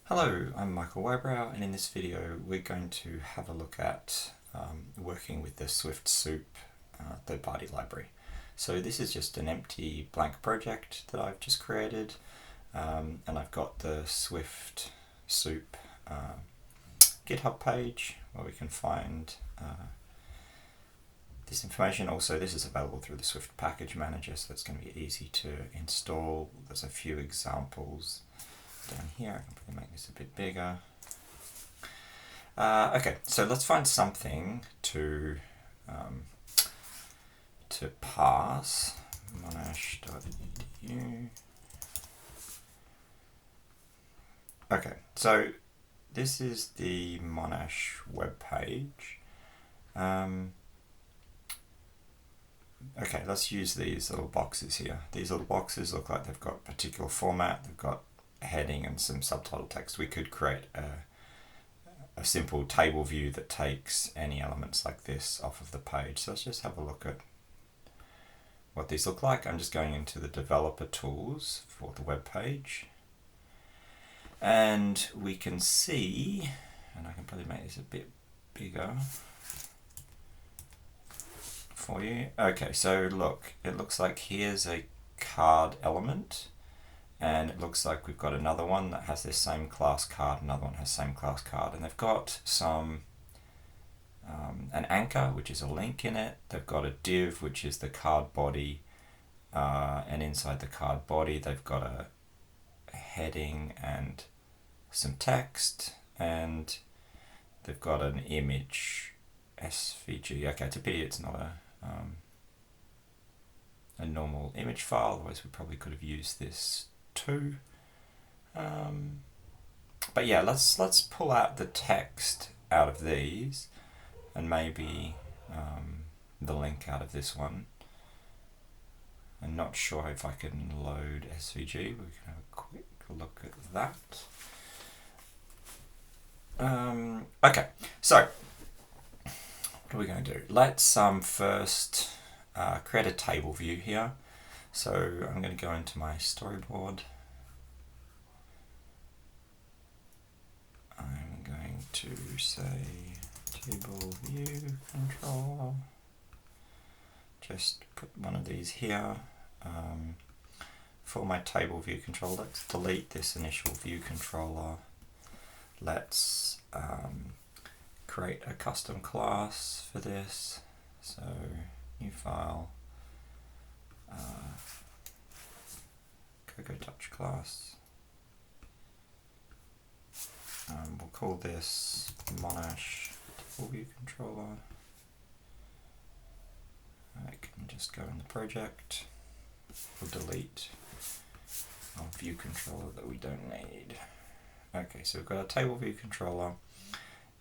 Hello, I'm Michael Wybrow, and in this video we're going to have a look at working with the SwiftSoup third-party library. So this is just an empty blank project that I've just created, and I've got the SwiftSoup GitHub page where we can find this information. Also, this is available through the Swift package manager, so it's going to be easy to install. There's a few examples down here. I can probably make this a bit bigger. Okay, so let's find something to parse. Monash.edu. Okay, so this is the Monash web page. Okay, let's use these little boxes here. These little boxes look like they've got a particular format. They've got a heading and some subtitle text. We could create a simple table view that takes any elements like this off of the page. So let's just have a look at what these look like. I'm just going into the developer tools for the web page, and we can see, and I can probably make this a bit bigger for you. Okay, so look, it looks like here's a card element, and it looks like we've got another one that has this same class card, another one has same class card, and they've got some an anchor, which is a link in it. They've got a div, which is the card body, and inside the card body they've got a heading and some text, and they've got an image SVG. Okay, it's a pity it's not a normal image file, otherwise we probably could have used this too. But yeah, let's pull out the text out of these, and maybe the link out of this one. I'm not sure if I can load SVG. We can have a quick look at that. Okay, so what are we going to do? Let's first create a table view here. So I'm going to go into my storyboard. I'm going to say table view controller. Just put one of these here. For my table view controller, let's delete this initial view controller. Let's create a custom class for this. So new file, Cocoa Touch class. We'll call this Monash table view controller. I can just go in the project. We'll delete our view controller that we don't need. Okay, so we've got a table view controller.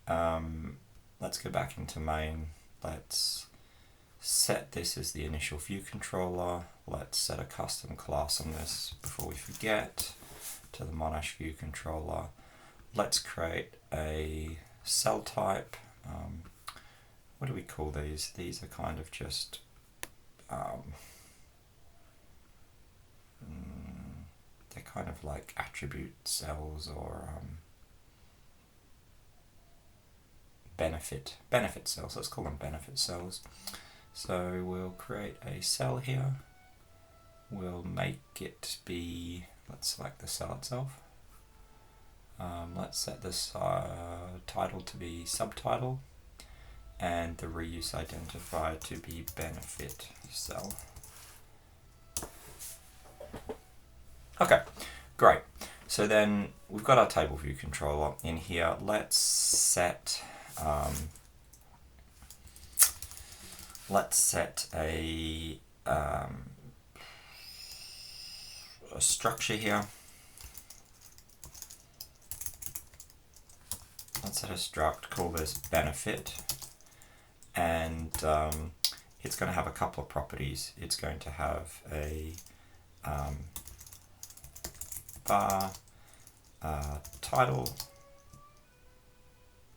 Let's go back into main. Let's set this as the initial view controller. Let's set a custom class on this before we forget, to the Monash view controller. Let's create a cell type. What do we call these? These are kind of just they're kind of like attribute cells, or benefit cells. Let's call them benefit cells. So we'll create a cell here. We'll make it be, let's select the cell itself. Let's set this title to be subtitle, and the reuse identifier to be benefit cell. Okay, great. So then we've got our table view controller in here. Let's set a structure here. Let's set a struct, call this benefit, and it's going to have a couple of properties. It's going to have a var title,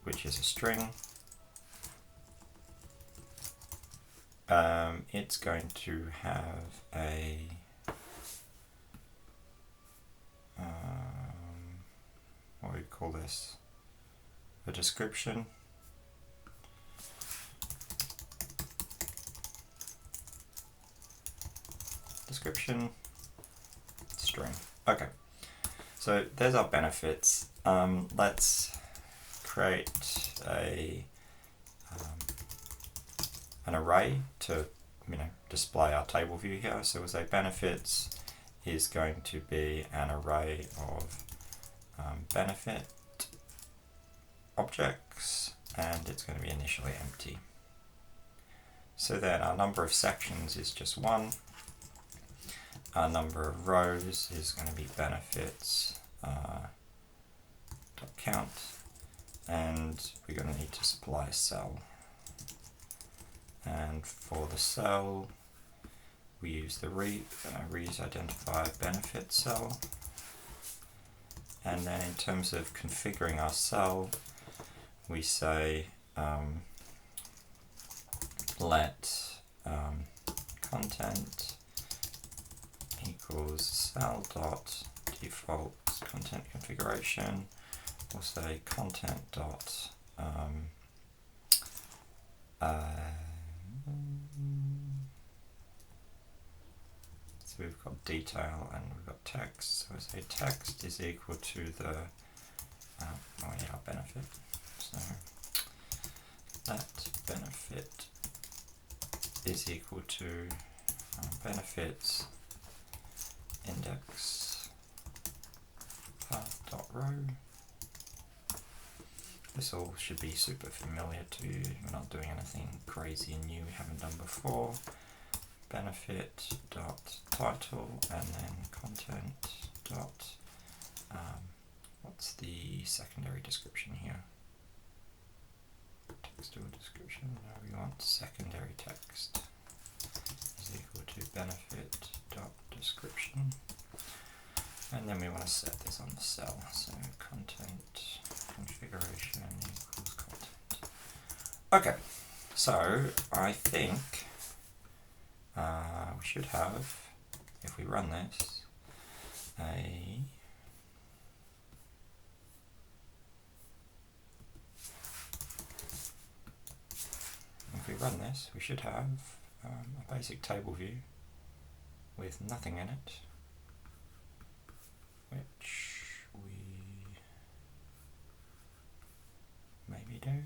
which is a string. It's going to have a what we call this a description. Description string. Okay, so there's our benefits. Let's create an array to display our table view here. So we'll say benefits is going to be an array of benefit objects, and it's going to be initially empty. So then our number of sections is just 1. Our number of rows is going to be benefits .count, and we're going to need to supply a cell. And for the cell, we use the reuse identifier benefit cell. And then in terms of configuring our cell, we say let content equals cell dot default content configuration. We'll say content dot so we've got detail and we've got text. So we say text is equal to the our benefit. So that benefit is equal to benefits index path.row. This all should be super familiar to you. We're not doing anything crazy and new we haven't done before. Benefit dot title, and then content dot what's the secondary description here? Text or description? No, we want secondary text is equal to benefit dot description, and then we want to set this on the cell. So content configuration equals content. Okay, so I think we should have, if we run this, we should have a basic table view with nothing in it, which we maybe do.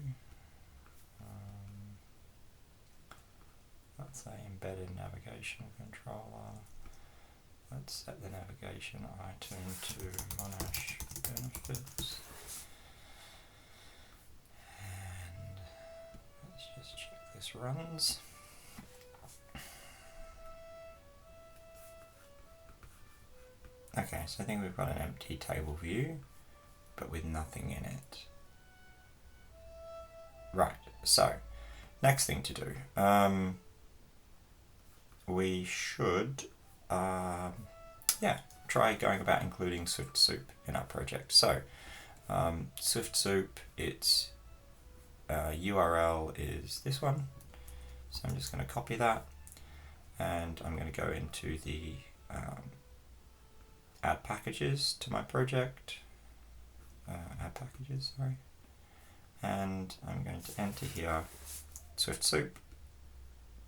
Let's say embedded navigational controller. Let's set the navigation item to Monash benefits. And let's just check this runs. Okay, so I think we've got an empty table view, but with nothing in it. Right, so next thing to do. We should try going about including SwiftSoup in our project. So SwiftSoup, its URL is this one. So I'm just going to copy that, and I'm going to go into the add packages to my project. Add packages, sorry. And I'm going to enter here SwiftSoup.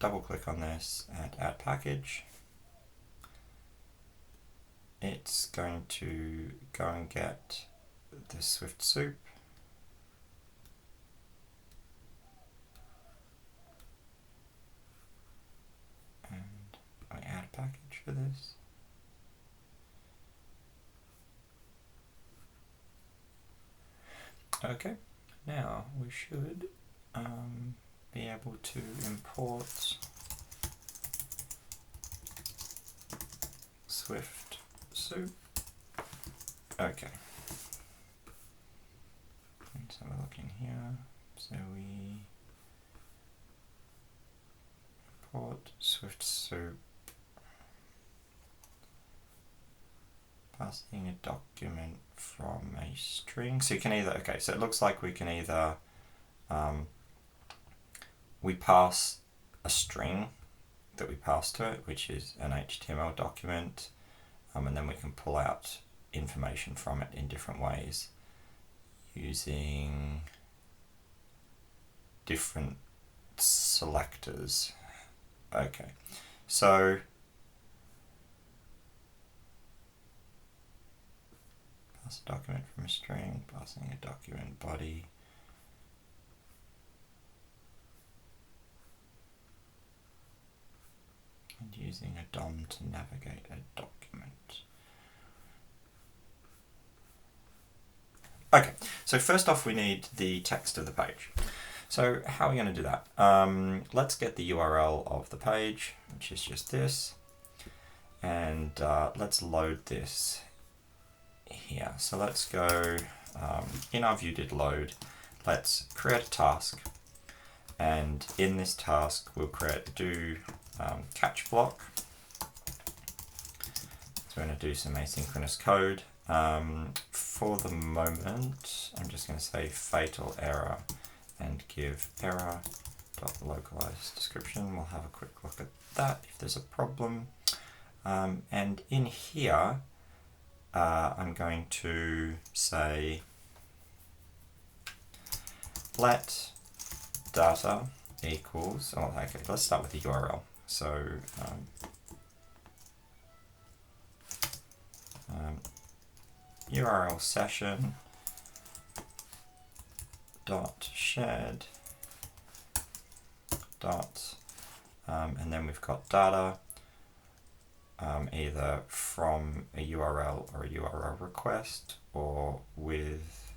Double click on this and add package. It's going to go and get the SwiftSoup. And I add a package for this. Okay, now we should be able to import SwiftSoup. Okay. Let's have a look in here. So we import SwiftSoup, passing a document from a string. So you can either, okay, so it looks like we can either we pass a string that we pass to it, which is an HTML document, and then we can pull out information from it in different ways. using different selectors. Okay, so pass a document from a string, passing a document body. And using a DOM to navigate a document. Okay, so first off we need the text of the page. So how are we going to do that? Let's get the URL of the page, which is just this, and let's load this here. So let's go, in our view did load, let's create a task, and in this task we'll do catch block. So we're going to do some asynchronous code. For the moment, I'm just going to say fatal error and give error.localize description. We'll have a quick look at that if there's a problem. And in here, I'm going to say let data equals, oh, okay, let's start with the URL. So URL session dot shared dot and then we've got data either from a URL or a URL request or with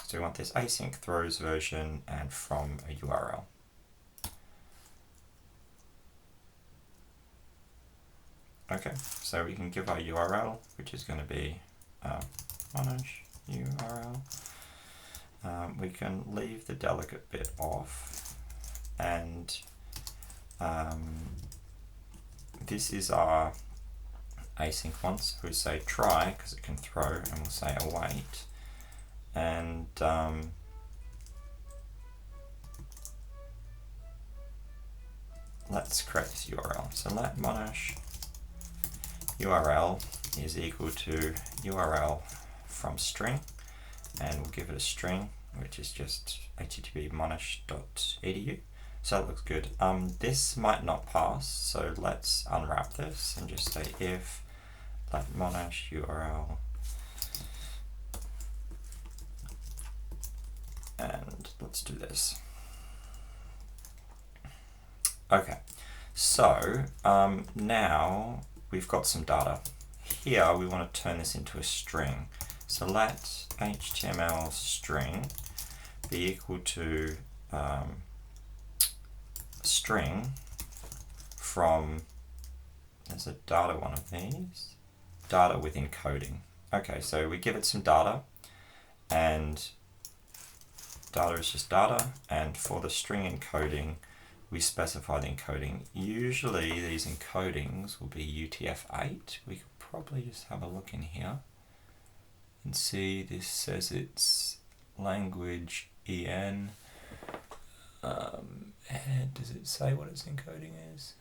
so we want this async throws version and from a URL. Okay, so we can give our URL, which is going to be Monash URL. We can leave the delegate bit off, and this is our async one. So we say try because it can throw, and we'll say await, and let's create this URL. So let Monash URL is equal to URL from string, and we'll give it a string which is just http monash.edu. So that looks good. This might not pass, so let's unwrap this and just say if let Monash URL, and let's do this. Okay, so now we've got some data. Here we want to turn this into a string. So let HTML string be equal to string from, there's a data one of these, data with encoding. Okay, so we give it some data, and data is just data, and for the string encoding we specify the encoding. Usually these encodings will be UTF-8. We could probably just have a look in here and see this says it's language EN. And does it say what its encoding is?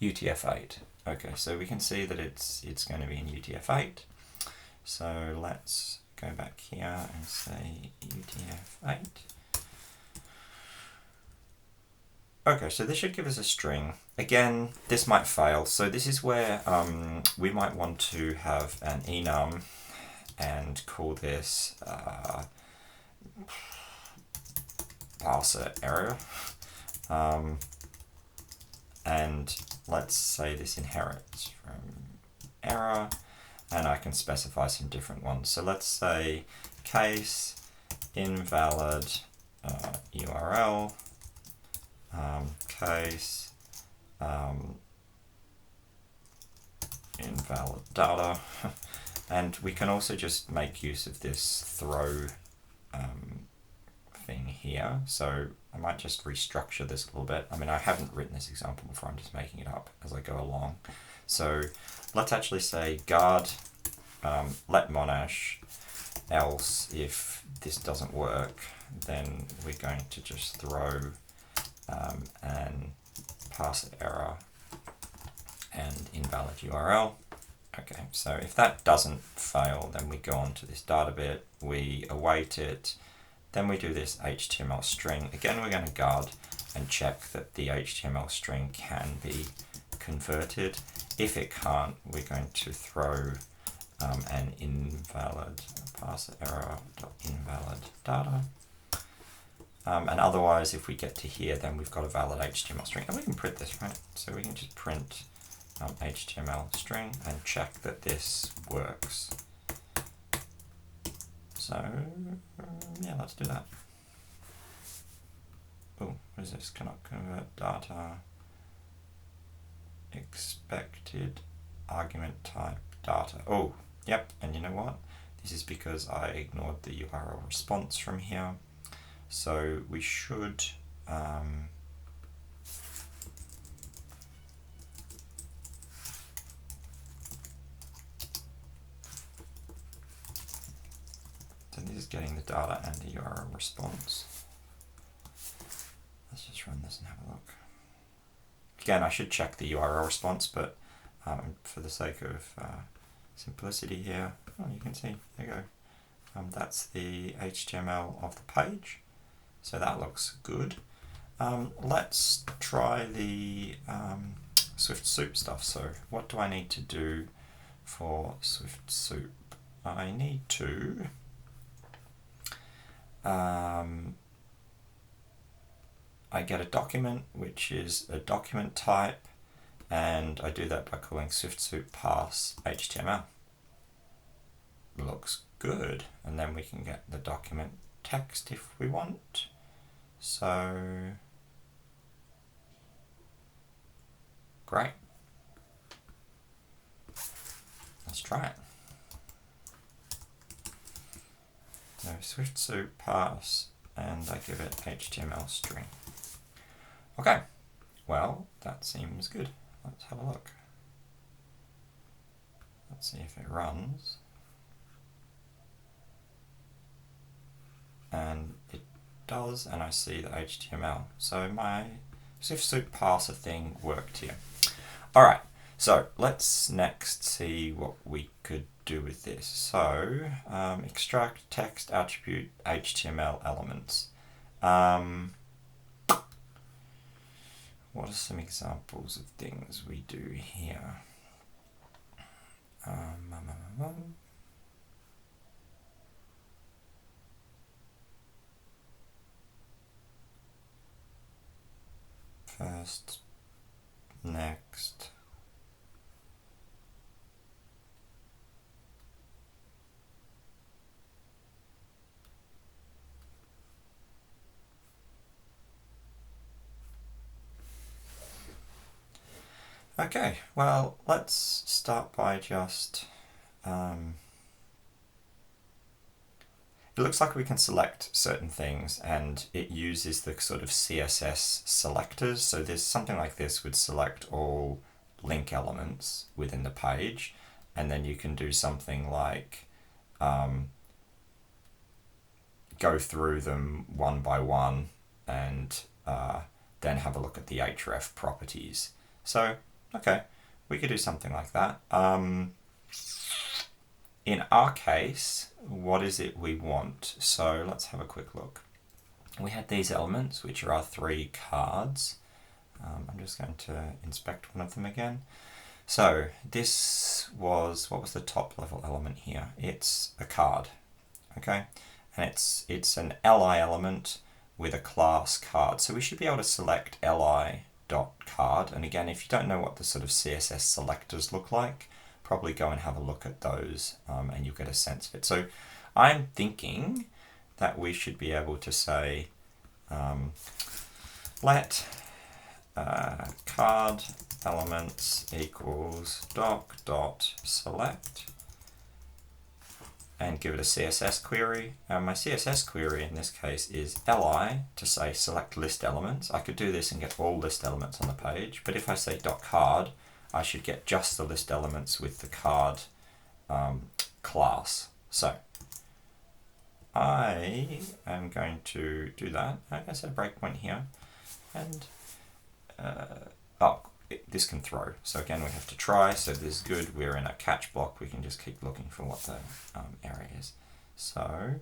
UTF-8. Okay, so we can see that it's going to be in UTF-8. So let's go back here and say UTF-8. Okay, so this should give us a string. Again, this might fail. So this is where we might want to have an enum and call this parse error. And let's say this inherits from error, and I can specify some different ones. So let's say case invalid URL, case invalid data, and we can also just make use of this throw thing here. So I might just restructure this a little bit. I mean, I haven't written this example before, I'm just making it up as I go along. So let's actually say guard let Monash, else if this doesn't work, then we're going to just throw and parse error and invalid URL. Okay, so if that doesn't fail, then we go on to this data bit, we await it, then we do this HTML string. Again, we're going to guard and check that the HTML string can be converted. If it can't, we're going to throw an invalid parse error.invalid data. And otherwise, if we get to here, then we've got a valid HTML string. And we can print this, right? So we can just print HTML string and check that this works. So, yeah, let's do that. Oh, what is this? Cannot convert data. Expected argument type data. Oh, yep, and you know what? This is because I ignored the URL response from here. So we should so this is getting the data and the URL response. Let's just run this and have a look. Again, I should check the URL response, but for the sake of simplicity here, oh, you can see, there you go. That's the HTML of the page. So that looks good. Let's try the SwiftSoup stuff. So what do I need to do for SwiftSoup? I need to I get a document, which is a document type, and I do that by calling SwiftSoup parse HTML. Looks good. And then we can get the document text if we want. So great. Let's try it. So SwiftSoup parse, and I give it HTML string. Okay, well, that seems good. Let's have a look. Let's see if it runs. And it does, and I see the HTML. So my SwiftSoup parser thing worked here. All right, so let's next see what we could do with this. So extract text attribute HTML elements. What are some examples of things we do here? First, next. Okay, well, let's start by just it looks like we can select certain things, and it uses the sort of CSS selectors. So there's something like this would select all link elements within the page, and then you can do something like go through them one by one and then have a look at the href properties. So, okay, we could do something like that. In our case, what is it we want? So let's have a quick look. We had these elements, which are our 3 cards. I'm just going to inspect one of them again. So this was, what was the top level element here? It's a card, okay? And it's an li element with a class card. So we should be able to select li.card. And again, if you don't know what the sort of CSS selectors look like, probably go and have a look at those and you'll get a sense of it. So I'm thinking that we should be able to say let card elements equals doc.select and give it a CSS query. My CSS query in this case is li to say select list elements. I could do this and get all list elements on the page, but if I say .card, I should get just the list elements with the card class. So I am going to do that. I set a breakpoint here, and this can throw. So again, we have to try. So this is good. We're in a catch block. We can just keep looking for what the error is. So,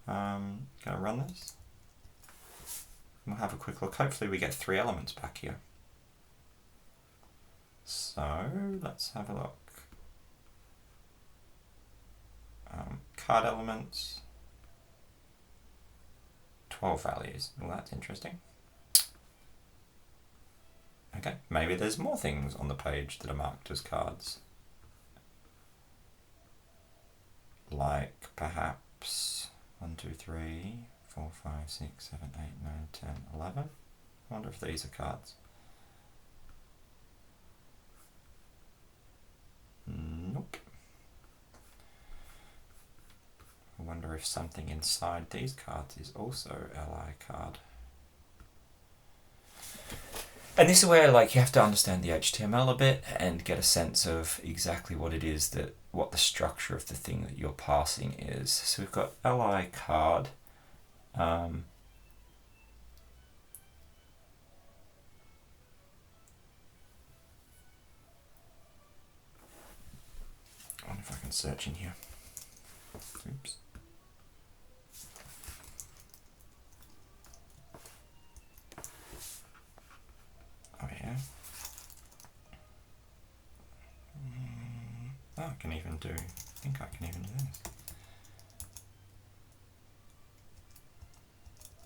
gonna run this. We'll have a quick look. Hopefully we get 3 elements back here. So let's have a look. Card elements, 12 values. Well, that's interesting. Okay, maybe there's more things on the page that are marked as cards. Like perhaps 1, 2, 3, 4, 5, 6, 7, 8, 9, 10, 11. I wonder if these are cards. Nope. I wonder if something inside these cards is also Li card. And this is where you have to understand the HTML a bit and get a sense of exactly what it is what the structure of the thing that you're parsing is. So we've got Li card. I wonder if I can search in here. Oops. Oh yeah. Oh, I can even do, I think I can even do this.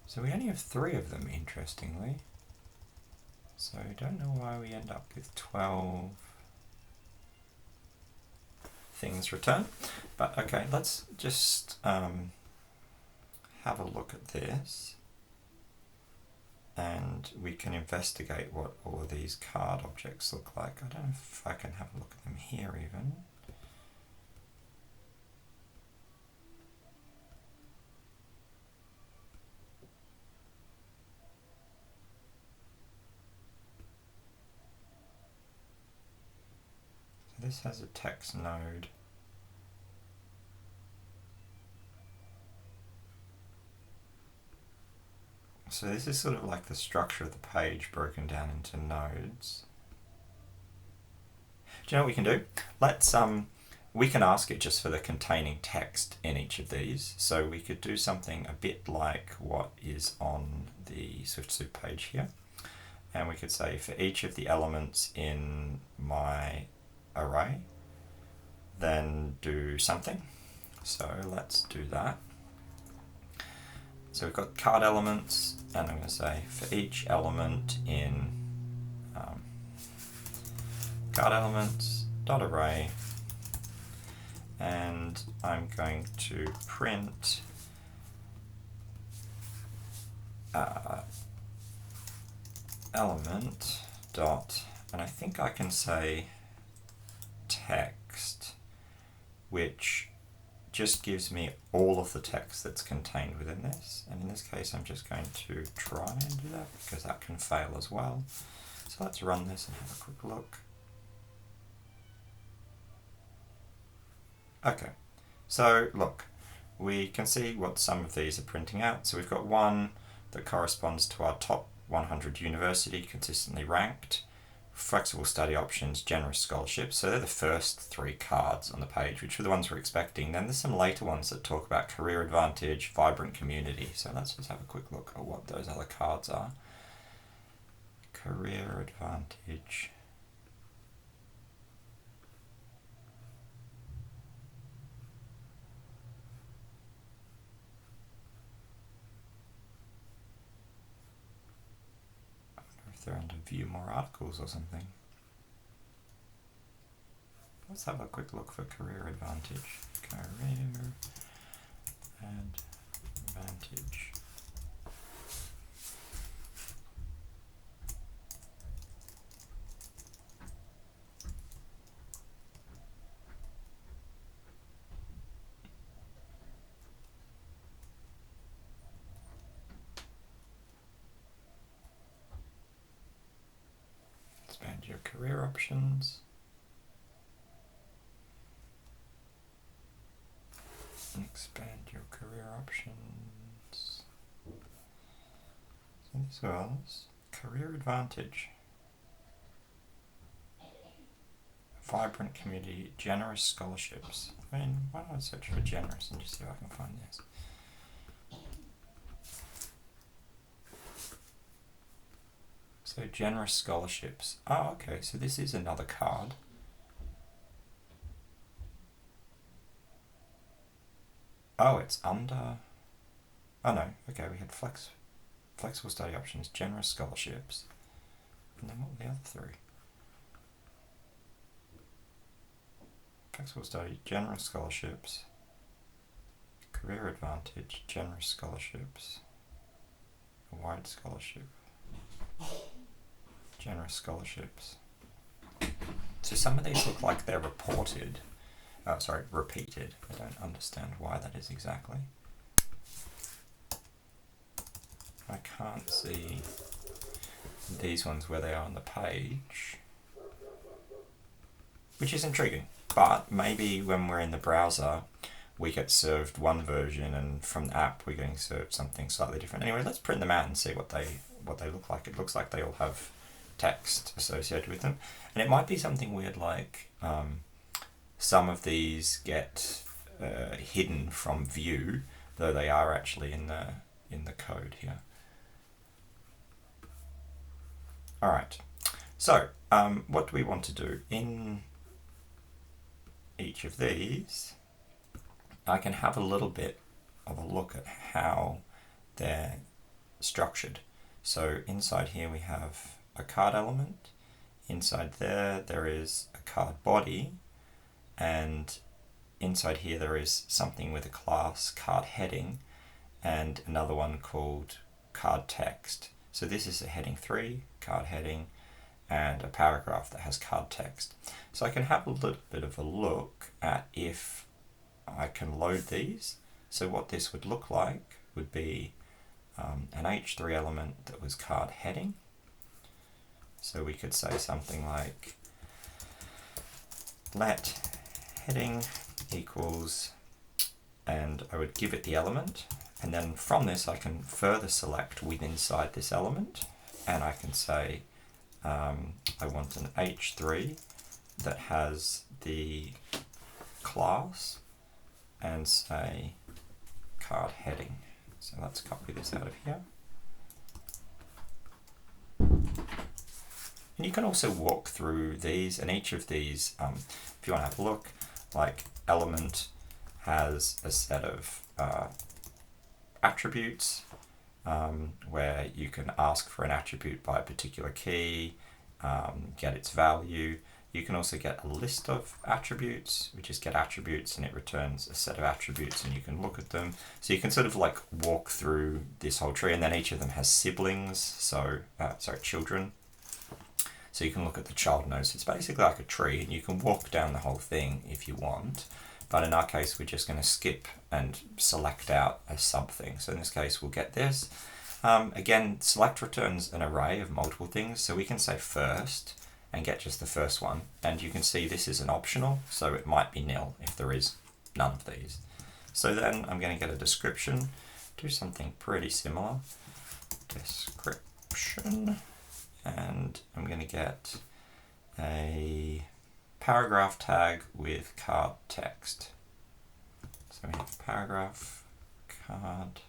So we only have 3 of them, interestingly. So I don't know why we end up with 12 things returned. But okay, let's just have a look at this. And we can investigate what all of these card objects look like. I don't know if I can have a look at them here even. So this has a text node. So this is sort of like the structure of the page broken down into nodes. Do you know what we can do? Let's we can ask it just for the containing text in each of these. So we could do something a bit like what is on the SwiftSoup page here. And we could say for each of the elements in my array, then do something. So let's do that. So we've got card elements, and I'm going to say for each element in card elements dot array, and I'm going to print element dot, and I think I can say text, which just gives me all of the text that's contained within this. And in this case, I'm just going to try and do that because that can fail as well. So let's run this and have a quick look. Okay, so look, we can see what some of these are printing out. So we've got one that corresponds to our top 100 university, consistently ranked, flexible study options, generous scholarship. So they're the first 3 cards on the page, which were the ones we're expecting. Then there's some later ones that talk about career advantage, vibrant community. So let's just have a quick look at what those other cards are. Career advantage. I wonder if they're under view more articles or something. Let's have a quick look for career advantage. Career advantage. Expand your career options. Expand your career options. So this was career advantage. vibrant community, generous scholarships. I mean, why don't I search for generous and just see if I can find this? So generous scholarships. Oh, okay, so this is another card. Oh, it's under... Oh no, okay, we had flexible study options, generous scholarships. And then what were the other three? Flexible study, generous scholarships, career advantage, generous scholarships, a wide scholarship, generous scholarships. So some of these look like they're repeated. I don't understand why that is exactly. I can't see these ones where they are on the page, which is intriguing. But maybe when we're in the browser, we get served one version, and from the app we're getting served something slightly different. Anyway, let's print them out and see what they look like. It looks like they all have text associated with them, and it might be something weird like some of these get hidden from view, though they are actually in the code here. All right. So what do we want to do in each of these? I can have a little bit of a look at how they're structured. So inside here we have a card element. Inside there is a card body, and inside here there is something with a class card heading and another one called card text. So this is a heading 3, card heading, and a paragraph that has card text. So I can have a little bit of a look at if I can load these. So what this would look like would be an H3 element that was card heading. So we could say something like let heading equals, and I would give it the element, and then from this I can further select within inside this element, and I can say I want an H3 that has the class and say card heading. So let's copy this out of here. And you can also walk through these, and each of these, if you want to have a look, like element has a set of attributes where you can ask for an attribute by a particular key, get its value. You can also get a list of attributes, which is get attributes, and it returns a set of attributes and you can look at them. So you can sort of like walk through this whole tree, and then each of them has siblings, so children. So you can look at the child nodes. It's basically like a tree, and you can walk down the whole thing if you want. But in our case, we're just going to skip and select out a something. So in this case, we'll get this. Again, select returns an array of multiple things. So we can say first and get just the first one. And you can see this is an optional, so it might be nil if there is none of these. So then I'm going to get a description, do something pretty similar. Description. And I'm going to get a paragraph tag with card text. So we have paragraph, card,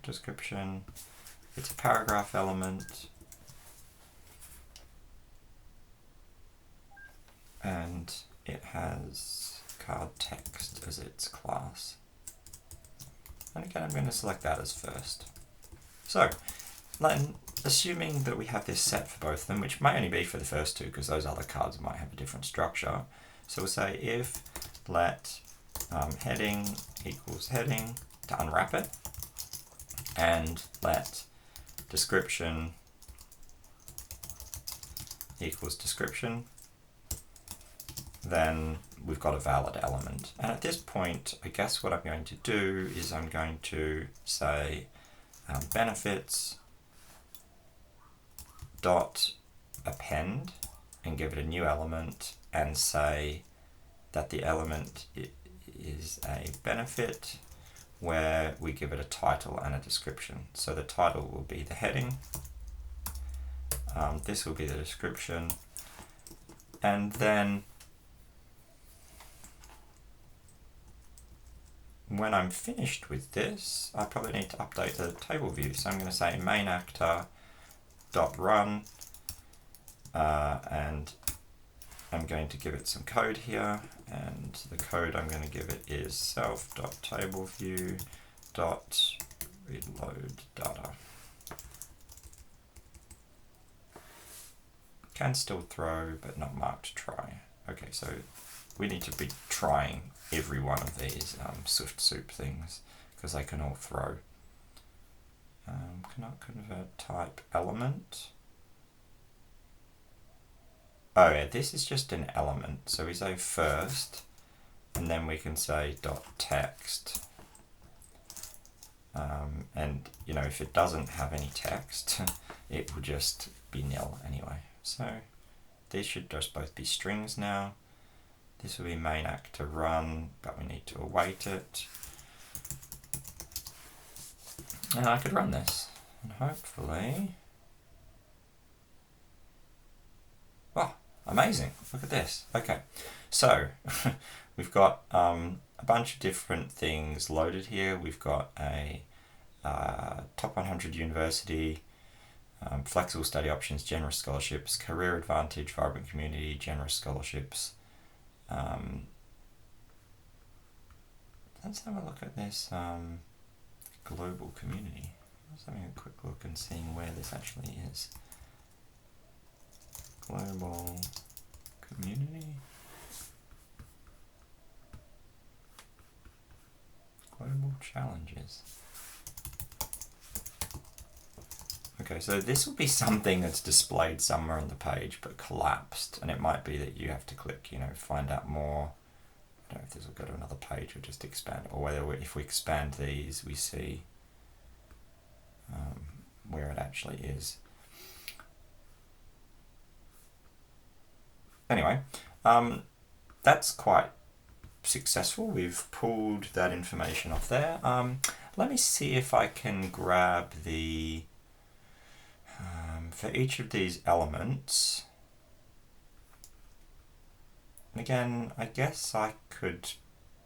description. It's a paragraph element. And it has card text as its class. And again, I'm going to select that as first. So then, assuming that we have this set for both of them, which may only be for the first two because those other cards might have a different structure. So we'll say if let heading equals heading to unwrap it, and let description equals description, then we've got a valid element. And at this point, I guess what I'm going to do is I'm going to say benefits dot append and give it a new element and say that the element is a benefit where we give it a title and a description. So the title will be the heading, this will be the description, and then when I'm finished with this, I probably need to update the table view. So I'm going to say main actor dot run, and I'm going to give it some code here, and the code I'm going to give it is self.tableview.readLoad.data. Can still throw, but not marked try. Okay, so we need to be trying every one of these SwiftSoup things because they can all throw. Cannot convert type element. Oh yeah, this is just an element. So we say first, and then we can say dot text. And you know, if it doesn't have any text, it will just be nil anyway. So these should just both be strings now. This will be main actor run, but we need to await it. And I could run this, and hopefully, oh, amazing, look at this. Okay, so we've got a bunch of different things loaded here. We've got a top 100 university, flexible study options, generous scholarships, career advantage, vibrant community, generous scholarships. Let's have a look at this global community. Let's having a quick look and seeing where this actually is. Global community. Global challenges. Okay, so this will be something that's displayed somewhere on the page but collapsed, and it might be that you have to click, you know, find out more. I don't know if this will go to another page or just expand, or whether if we expand these we see where it actually is. Anyway, that's quite successful. We've pulled that information off there. Let me see if I can grab the for each of these elements. Again, I guess I could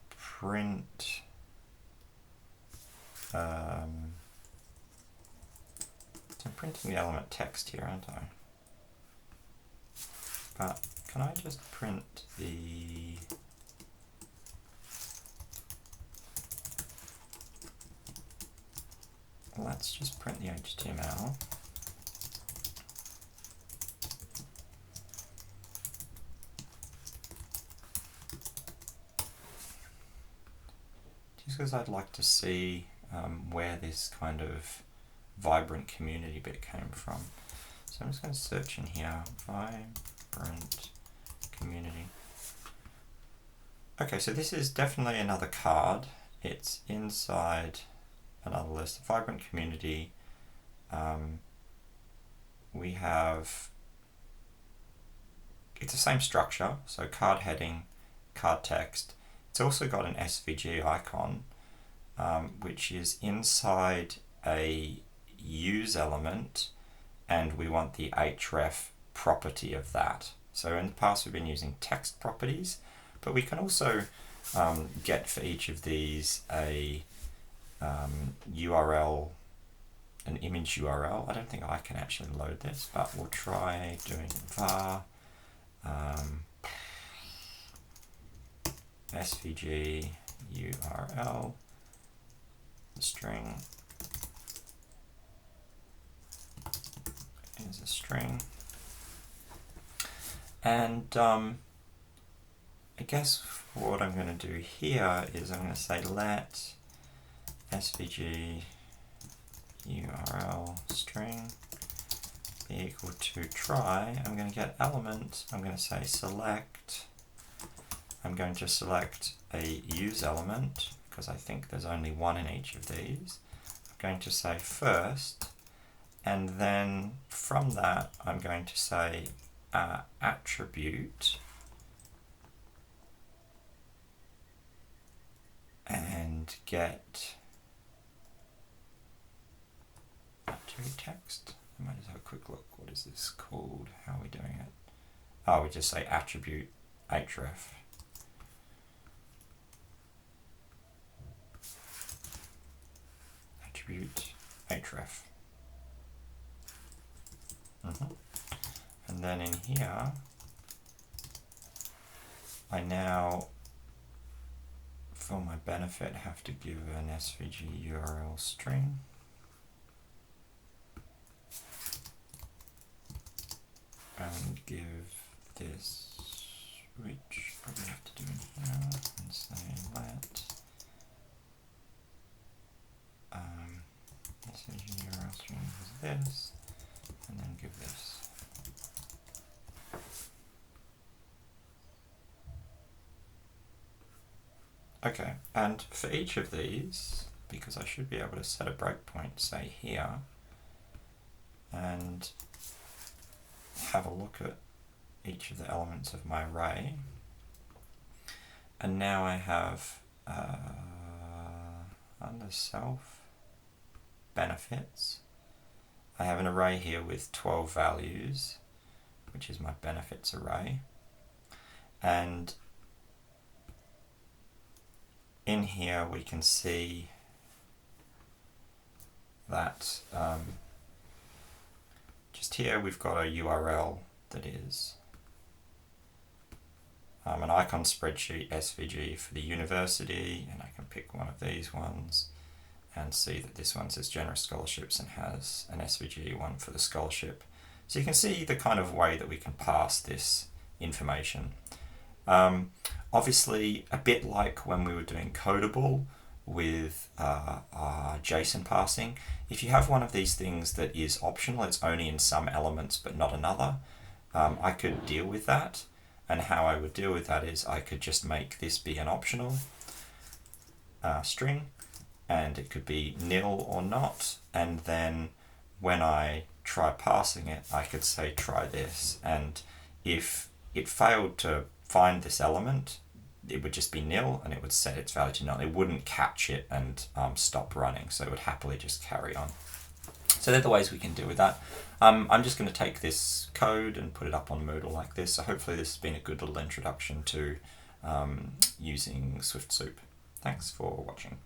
print so I'm printing the element text here, aren't I? But can I just print the let's just print the HTML. Just because I'd like to see where this kind of vibrant community bit came from. So I'm just going to search in here, vibrant community. Okay, so this is definitely another card. It's inside another list. Vibrant community. We have, it's the same structure, so card heading, card text. It's also got an SVG icon, which is inside a use element, and we want the href property of that. So in the past we've been using text properties, but we can also get for each of these a URL, an image URL. I don't think I can actually load this, but we'll try doing var SVG URL string is a string, and I guess what I'm going to do here is I'm going to say let SVG URL string be equal to try. I'm going to get element, I'm going to say select, I'm going to select a use element because I think there's only one in each of these. I'm going to say first, and then from that I'm going to say attribute and get attribute text. I might just have a quick look. What is this called? How are we doing it? Oh, we just say attribute href. attribute href. And then in here, I now, for my benefit, have to give an SVG URL string. And give this, which probably have to do in here, and say let SVG URL string is this, and then give this. Okay, and for each of these, because I should be able to set a breakpoint, say here, and have a look at each of the elements of my array. And now I have under self benefits, I have an array here with 12 values, which is my benefits array. And in here we can see that just here we've got a URL that is an icon spreadsheet SVG for the university, and I can pick one of these ones and see that this one says generous scholarships and has an SVG one for the scholarship. So you can see the kind of way that we can pass this information. Obviously, a bit like when we were doing Codable with JSON parsing, if you have one of these things that is optional, it's only in some elements but not another, I could deal with that. And how I would deal with that is I could just make this be an optional string, and it could be nil or not, and then when I try parsing it, I could say try this, and if it failed to find this element, it would just be nil and it would set its value to nil. It wouldn't catch it and stop running, so it would happily just carry on. So they're the ways we can deal with that. I'm just going to take this code and put it up on Moodle like this, so hopefully this has been a good little introduction to using SwiftSoup. Thanks for watching.